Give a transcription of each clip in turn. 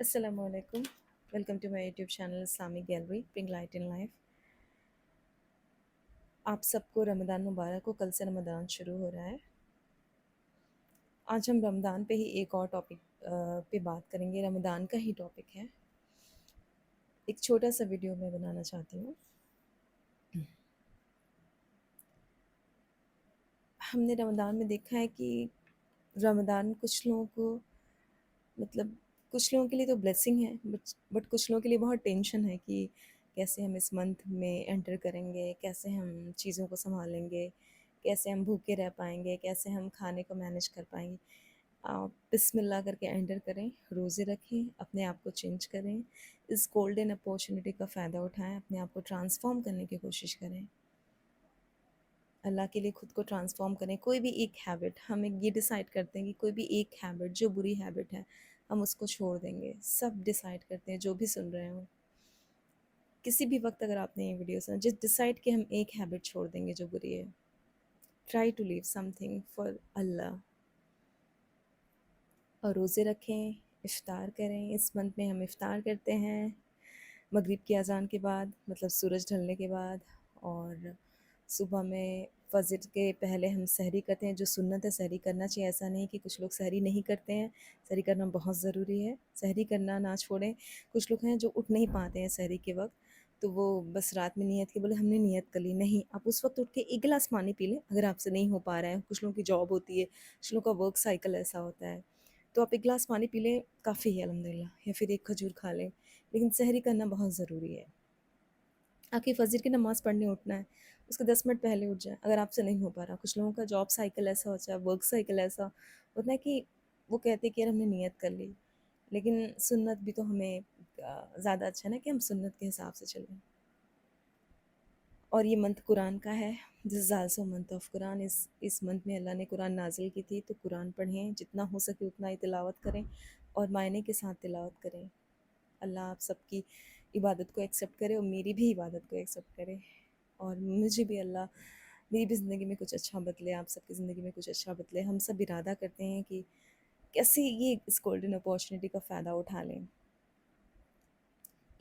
السلام علیکم. Welcome to my YouTube channel Islamic gallery bring light in life. آپ سب کو رمضان مبارک ہو. کل سے رمضان شروع ہو رہا ہے. آج ہم رمضان پہ ہی ایک اور ٹاپک پہ بات کریں گے. رمضان کا ہی ٹاپک ہے. ایک چھوٹا سا ویڈیو میں بنانا چاہتی ہوں. ہم نے رمضان میں دیکھا ہے کہ رمضان کچھ لوگوں کو مطلب کچھ لوگوں کے لیے تو بلیسنگ ہے بٹ کچھ لوگوں کے لیے بہت ٹینشن ہے کہ کیسے ہم اس منتھ میں انٹر کریں گے, کیسے ہم چیزوں کو سنبھالیں گے, کیسے ہم بھوکے رہ پائیں گے, کیسے ہم کھانے کو مینیج کر پائیں گے. آپ بسم اللہ کر کے انٹر کریں, روزے رکھیں, اپنے آپ کو چینج کریں, اس گولڈن اپورچونٹی کا فائدہ اٹھائیں, اپنے آپ کو ٹرانسفارم کرنے کی کوشش کریں, اللہ کے لیے خود کو ٹرانسفارم کریں. کوئی بھی ایک ہیبٹ ہم یہ ڈیسائیڈ کرتے ہیں کہ کوئی بھی ایک ہیبٹ جو بری ہیبٹ ہے ہم اس کو چھوڑ دیں گے. سب ڈیسائیڈ کرتے ہیں جو بھی سن رہے ہوں. کسی بھی وقت اگر آپ نے یہ ویڈیو سنا, جس ڈیسائیڈ کہ ہم ایک ہیبٹ چھوڑ دیں گے جو بری ہے. Try to live something for Allah. اور روزے رکھیں, افطار کریں. اس منتھ میں ہم افطار کرتے ہیں مغرب کی اذان کے بعد, مطلب سورج ڈھلنے کے بعد, اور صبح میں فجر کے پہلے ہم سحری کرتے ہیں. جو سنت ہے سحری کرنا چاہیے. ایسا نہیں کہ کچھ لوگ سحری نہیں کرتے ہیں. سحری کرنا بہت ضروری ہے. سحری کرنا نہ چھوڑیں. کچھ لوگ ہیں جو اٹھ نہیں پاتے ہیں سحری کے وقت, تو وہ بس رات میں نیت کے بولے ہم نے نیت کر لی. نہیں, آپ اس وقت اٹھ کے ایک گلاس پانی پی لیں اگر آپ سے نہیں ہو پا رہا ہے. کچھ لوگوں کی جاب ہوتی ہے, کچھ لوگوں کا ورک سائیکل ایسا ہوتا ہے, تو آپ ایک گلاس پانی پی لیں کافی ہے الحمدللہ, یا پھر ایک کھجور کھا لیں. لیکن سحری کرنا بہت ضروری ہے. آپ کی فجر کی نماز پڑھنے اٹھنا ہے, اس کے 10 منٹ پہلے اٹھ جائیں اگر آپ سے نہیں ہو پا رہا. کچھ لوگوں کا جاب سائیکل ایسا ہوتا ہے, ورک سائیکل ایسا ہوتا ہے کہ وہ کہتے ہیں کہ یار ہم نے نیت کر لی. لیکن سنت بھی تو ہمیں زیادہ اچھا نا کہ ہم سنت کے حساب سے چلیں. اور یہ منتھ قرآن کا ہے. This is also month of Quran. اس منتھ میں اللہ نے قرآن نازل کی تھی, تو قرآن پڑھیں, جتنا ہو سکے اتنا ہی تلاوت کریں اور معنی کے ساتھ تلاوت کریں. اللہ آپ سب کی عبادت کو ایکسیپٹ کرے اور میری بھی عبادت کو ایکسیپٹ کرے, اور مجھے بھی اللہ میری بھی زندگی میں کچھ اچھا بدلے, آپ سب کی زندگی میں کچھ اچھا بدلے. ہم سب ارادہ کرتے ہیں کہ کیسے یہ اس گولڈن اپورچونٹی کا فائدہ اٹھا لیں.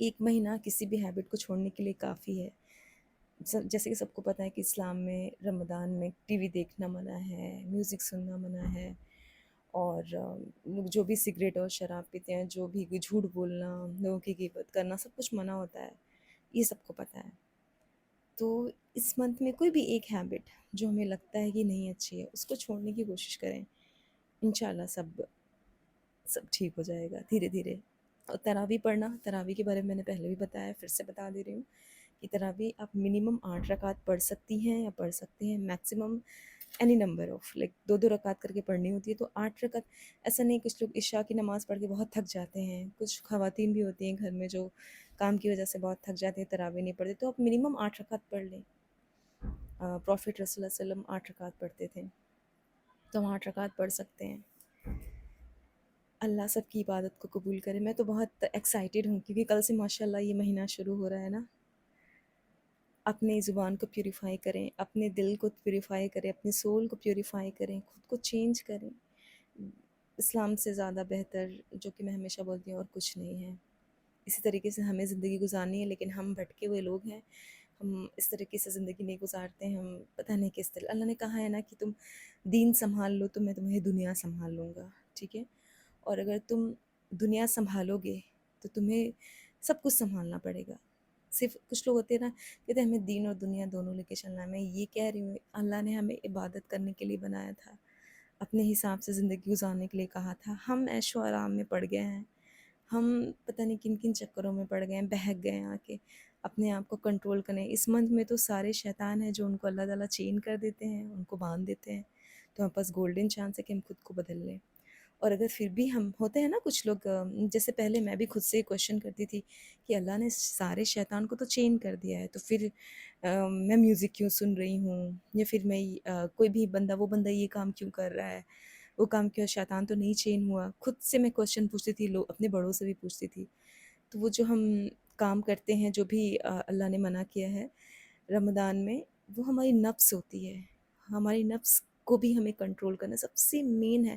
ایک مہینہ کسی بھی ہیبٹ کو چھوڑنے کے لیے کافی ہے. جیسے کہ سب کو پتہ ہے کہ اسلام میں رمضان میں ٹی وی دیکھنا منع ہے, میوزک سننا منع ہے, اور لوگ جو بھی سگریٹ اور شراب پیتے ہیں, جو بھی جھوٹ بولنا, لوگوں کی غیبت کرنا, سب کچھ منع ہوتا ہے. یہ سب کو پتہ ہے. تو اس منتھ میں کوئی بھی ایک ہیبٹ جو ہمیں لگتا ہے کہ نہیں اچھی ہے اس کو چھوڑنے کی کوشش کریں. انشاءاللہ سب ٹھیک ہو جائے گا دھیرے دھیرے. اور تراویح پڑھنا, تراویح کے بارے میں نے پہلے بھی بتایا, پھر سے بتا دے رہی ہوں کہ تراویح آپ منیمم 8 رکعت پڑھ سکتی ہیں یا پڑھ سکتے ہیں. Maximum any number of like 2 رکعت کر کے پڑھنی ہوتی ہے. تو 8 رکعت ایسا نہیں, کچھ لوگ عشاء کی نماز پڑھ کے بہت تھک جاتے ہیں. کچھ خواتین بھی ہوتی ہیں گھر میں جو کام کی وجہ سے بہت تھک جاتے ہیں, تراویح نہیں پڑھتے, تو آپ منیمم 8 رکعت پڑھ لیں. پروفٹ رسول اللہ علیہ وسلم 8 رکعت پڑھتے تھے, تو ہم 8 رکعت پڑھ سکتے ہیں. اللہ سب کی عبادت کو قبول کرے. میں تو بہت ایکسائٹیڈ ہوں کیونکہ کل سے ماشاءاللہ یہ مہینہ شروع ہو رہا ہے نا. اپنی زبان کو پیوریفائی کریں, اپنے دل کو پیوریفائی کریں, اپنی سول کو پیوریفائی کریں, خود کو چینج کریں. اسلام سے زیادہ بہتر, جو کہ میں ہمیشہ بولتی ہوں, اور کچھ نہیں ہے. اسی طریقے سے ہمیں زندگی گزارنی ہے, لیکن ہم بھٹکے ہوئے لوگ ہیں. ہم اس طریقے سے زندگی نہیں گزارتے ہیں. ہم پتہ نہیں کس طرح. اللہ نے کہا ہے نا کہ تم دین سنبھال لو تو میں تمہیں دنیا سنبھال لوں گا, ٹھیک ہے. اور اگر تم دنیا سنبھالو گے تو تمہیں سب کچھ سنبھالنا پڑے گا. صرف کچھ لوگ ہوتے ہیں نا, کہتے ہیں ہمیں دین اور دنیا دونوں لے کے چلنا ہے. میں یہ کہہ رہی ہوں, اللہ نے ہمیں عبادت کرنے کے لیے بنایا تھا, اپنے حساب سے زندگی گزارنے کے لیے کہا تھا. ہم عیش و آرام میں پڑ گئے ہیں, ہم پتہ نہیں کن کن چکروں میں پڑ گئے ہیں, بہک گئے ہیں آ کے. اپنے آپ کو کنٹرول کریں. اس منتھ میں تو سارے شیطان ہیں جو ان کو اللہ تعالیٰ چین کر دیتے ہیں, ان کو باندھ دیتے ہیں. تو ہمارے پاس گولڈن چانس ہے کہ ہم خود کو بدل لیں. اور اگر پھر بھی ہم ہوتے ہیں نا کچھ لوگ, جیسے پہلے میں بھی خود سے کویشچن کرتی تھی کہ اللہ نے سارے شیطان کو تو چین کر دیا ہے, تو پھر میں میوزک کیوں سن رہی ہوں, یا پھر میں کوئی بھی وہ بندہ یہ کام کیوں کر رہا ہے, وہ کام کیوں, شیطان تو نہیں چین ہوا. خود سے میں کویشچن پوچھتی تھی, لوگ اپنے بڑوں سے بھی پوچھتی تھی. تو وہ جو ہم کام کرتے ہیں, جو بھی اللہ نے منع کیا ہے رمضان میں, وہ ہماری نفس ہوتی ہے. ہماری نفس کو بھی ہمیں کنٹرول کرنا سب سے مین ہے.